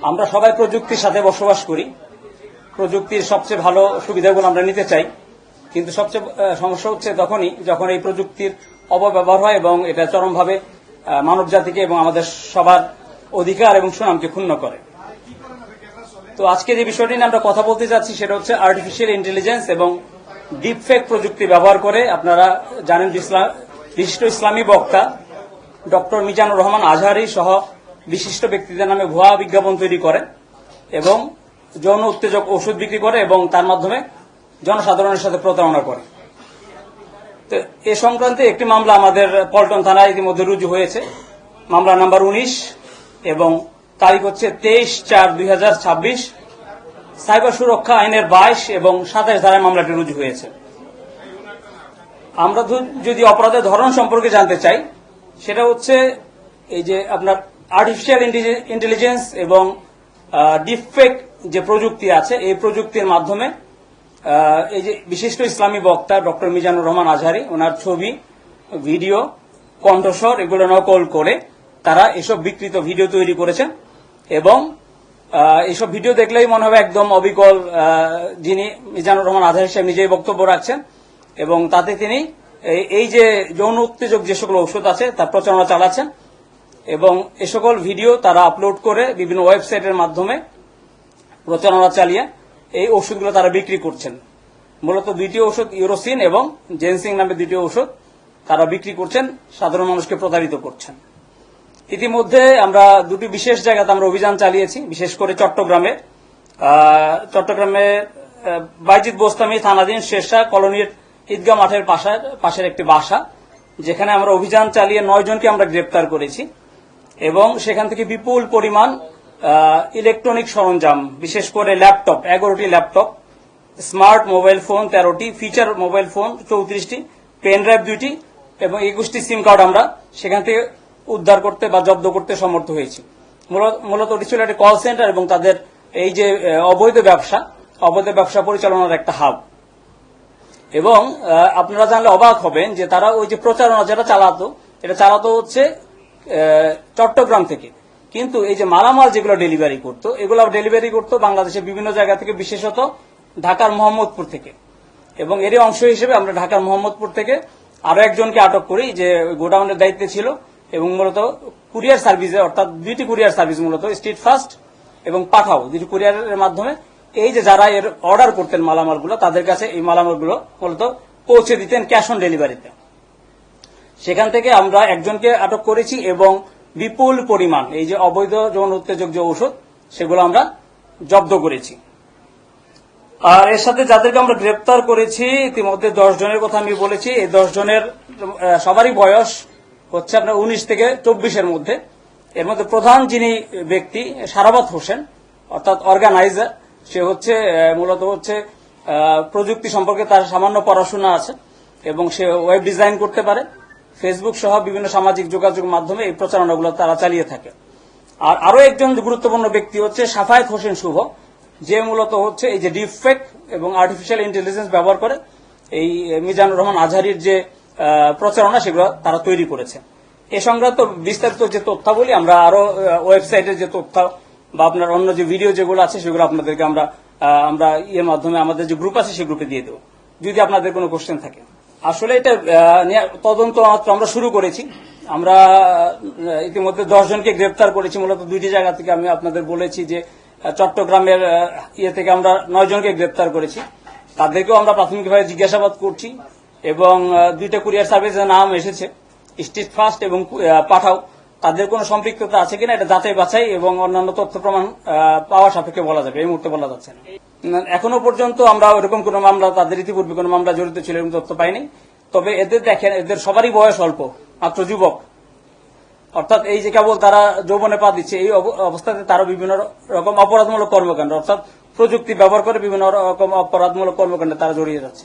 আমরা সবাই প্রযুক্তির সাথে বসবাস করি, প্রযুক্তির সবচেয়ে ভালো সুবিধাগুলো আমরা নিতে চাই, কিন্তু সবচেয়ে সমস্যা হচ্ছে তখনই যখন এই প্রযুক্তির অপব্যবহার হয় এবং এটা চরমভাবে মানব জাতিকে এবং আমাদের সবার অধিকার এবং সুনামকে ক্ষুণ্ণ করে। তো আজকে যে বিষয়টি নিয়ে আমরা কথা বলতে যাচ্ছি সেটা হচ্ছে আর্টিফিশিয়াল ইন্টেলিজেন্স এবং ডিপফেক প্রযুক্তি ব্যবহার করে আপনারা জানেন বিশিষ্ট ইসলামী বক্তা ডক্টর মিজানুর রহমান আজহারি সহ বিশিষ্ট ব্যক্তিদের নামে ভুয়া বিজ্ঞাপন তৈরি করে এবং যৌন উত্তেজক ওষুধ বিক্রি করে এবং তার মাধ্যমে জনসাধারণের সাথে প্রতারণা করে। তো এ সংক্রান্তে একটি মামলা আমাদের পল্টন থানায় ইতিমধ্যে রুজু হয়েছে, মামলা নাম্বার 19 এবং তারিখ হচ্ছে 23/4/2026। সাইবার সুরক্ষা আইনের 22 এবং 27 ধারায় মামলাটি রুজু হয়েছে। আমরা যদি অপরাধের ধরন সম্পর্কে জানতে চাই, সেটা হচ্ছে এই যে আপনার আর্টিফিশিয়াল ইন্টেলিজেন্স এবং ডিপফেক যে প্রযুক্তি আছে, এই প্রযুক্তির মাধ্যমে এই যে বিশিষ্ট ইসলামী বক্তা ডক্টর মিজানুর রহমান আজহারি ওনার ছবি, ভিডিও, কণ্ঠস্বর এগুলো নকল করে তারা এসব বিকৃত ভিডিও তৈরি করেছেন এবং এইসব ভিডিও দেখলেই মনে হবে একদম অবিকল যিনি মিজানুর রহমান আজহারি সাহেব নিজেই বক্তব্য রাখছেন এবং তাতে তিনি এই যে যৌন উত্তেজক যে সকল ঔষধ আছে তার প্রচারণা চালাচ্ছেন এবং এ সকল ভিডিও তারা আপলোড করে বিভিন্ন ওয়েবসাইটের মাধ্যমে প্রচারণা চালিয়ে এই ওষুধগুলো তারা বিক্রি করছেন। মূলত দুইটি ওষুধ, ইউরোসিন এবং জেনসিং নামে দুইটি ওষুধ তারা বিক্রি করছেন, সাধারণ মানুষকে প্রতারিত করছেন। ইতিমধ্যে আমরা দুটি বিশেষ জায়গাতে আমরা অভিযান চালিয়েছি, বিশেষ করে চট্টগ্রামে বাইজিদ বোস্তামি থানাধীন শেরশাহ কলোনির ঈদগাহ মাঠের পাশের একটি বাসা, যেখানে আমরা অভিযান চালিয়ে 9 জনকে আমরা গ্রেপ্তার করেছি এবং সেখান থেকে বিপুল পরিমাণ ইলেকট্রনিক সরঞ্জাম, বিশেষ করে ল্যাপটপ 11টি ল্যাপটপ, স্মার্ট মোবাইল ফোন 13টি, ফিচার মোবাইল ফোন 34টি, পেন ড্রাইভ 2টি এবং 21টি সিম কার্ড আমরা সেখান থেকে উদ্ধার করতে বা জব্দ করতে সমর্থ হয়েছি। মূলত এটি ছিল একটি কল সেন্টার এবং তাদের এই যে অবৈধ ব্যবসা পরিচালনার একটা হাব। এবং আপনারা জানলে অবাক হবেন যে তারা ওই যে প্রচারণা যেটা চালাতো হচ্ছে চট্টগ্রাম থেকে, কিন্তু এই যে মালামাল যেগুলো ডেলিভারি করতো বাংলাদেশের বিভিন্ন জায়গা থেকে, বিশেষত ঢাকার মোহাম্মদপুর থেকে। এবং এরই অংশ হিসেবে আমরা ঢাকার মোহাম্মদপুর থেকে আরো একজনকে আটক করি যে গোডাউনের দায়িত্বে ছিল এবং মূলত কুরিয়ার সার্ভিসে, অর্থাৎ দুইটি কুরিয়ার সার্ভিস, মূলত স্ট্রিট ফাস্ট এবং পাঠাও দুইটি কুরিয়ারের মাধ্যমে এই যে যারা এর অর্ডার করতেন মালামালগুলো, তাদের কাছে এই মালামালগুলো মূলত পৌঁছে দিতেন ক্যাশ অন ডেলিভারিতে। সেখান থেকে আমরা একজনকে আটক করেছি এবং বিপুল পরিমাণ এই যে অবৈধ যৌন উত্তেজক যে ঔষধ সেগুলো আমরা জব্দ করেছি। আর এর সাথে যাদেরকে আমরা গ্রেপ্তার করেছি ইতিমধ্যে 10 জনের কথা আমি বলেছি। এই 10 জনের সবারই বয়স হচ্ছে আপনার 19 থেকে 24-এর মধ্যে। এর মধ্যে প্রধান যিনি ব্যক্তি সারাবাত হোসেন, অর্থাৎ অর্গানাইজার, সে হচ্ছে মূলত প্রযুক্তি সম্পর্কে তার সামান্য পড়াশোনা আছে এবং সে ওয়েব ডিজাইন করতে পারে। ফেসবুক সহ বিভিন্ন সামাজিক যোগাযোগ মাধ্যমে এই প্রচারণাগুলো তারা চালিয়ে থাকে। আর আরো একজন গুরুত্বপূর্ণ ব্যক্তি হচ্ছে সাফায়েত হোসেন শুভ, যে মূলত এই যে ডিপফেক এবং আর্টিফিশিয়াল ইন্টেলিজেন্স ব্যবহার করে এই মিজানুর রহমান আজহারির যে প্রচারণা সেগুলো তারা তৈরি করেছে। এ সংক্রান্ত বিস্তারিত যে তথ্যাবলী আমরা আরো ওয়েবসাইটের যে তথ্য বা আপনার অন্য যে ভিডিও যেগুলো আছে সেগুলো আপনাদেরকে আমরা এর মাধ্যমে আমাদের যে গ্রুপ আছে সেই গ্রুপে দিয়ে দেবো, যদি আপনাদের কোনো কোশ্চেন থাকে। আসলে এটা তদন্ত মাত্র আমরা শুরু করেছি। আমরা ইতিমধ্যে 10 জনকে গ্রেপ্তার করেছি মূলত দুইটি জায়গা থেকে। আমি আপনাদের বলেছি যে চট্টগ্রামের থেকে আমরা 9 জনকে গ্রেপ্তার করেছি, তাদেরকেও আমরা প্রাথমিকভাবে জিজ্ঞাসাবাদ করছি এবং দুইটা কুরিয়ার সার্ভিসের নাম এসেছে, স্ট্রিট ফাস্ট এবং পাঠাও। তাদের কোনো সম্পৃক্ততা আছে কিনা এটা যাচাই বাছাই এবং অন্যান্য তথ্য প্রমাণ পাওয়া সাপেক্ষে বলা যাবে, এই মুহূর্তে বলা যাচ্ছে না। এখনো পর্যন্ত আমরা ওরকম কোনো মামলা, তাদের ইতিপূর্বে কোনো মামলা জড়িত ছিল এরকম তথ্য পাইনি। তবে এদের দেখেন, এদের সবারই বয়স অল্প, মাত্র যুবক, অর্থাৎ এই যে কেবল তারা যৌবনে পা দিচ্ছে, এই অবস্থাতে তারা বিভিন্ন রকম অপরাধমূলক কর্মকাণ্ড, অর্থাৎ প্রযুক্তি ব্যবহার করে বিভিন্ন রকম অপরাধমূলক কর্মকাণ্ডে তারা জড়িয়ে যাচ্ছে।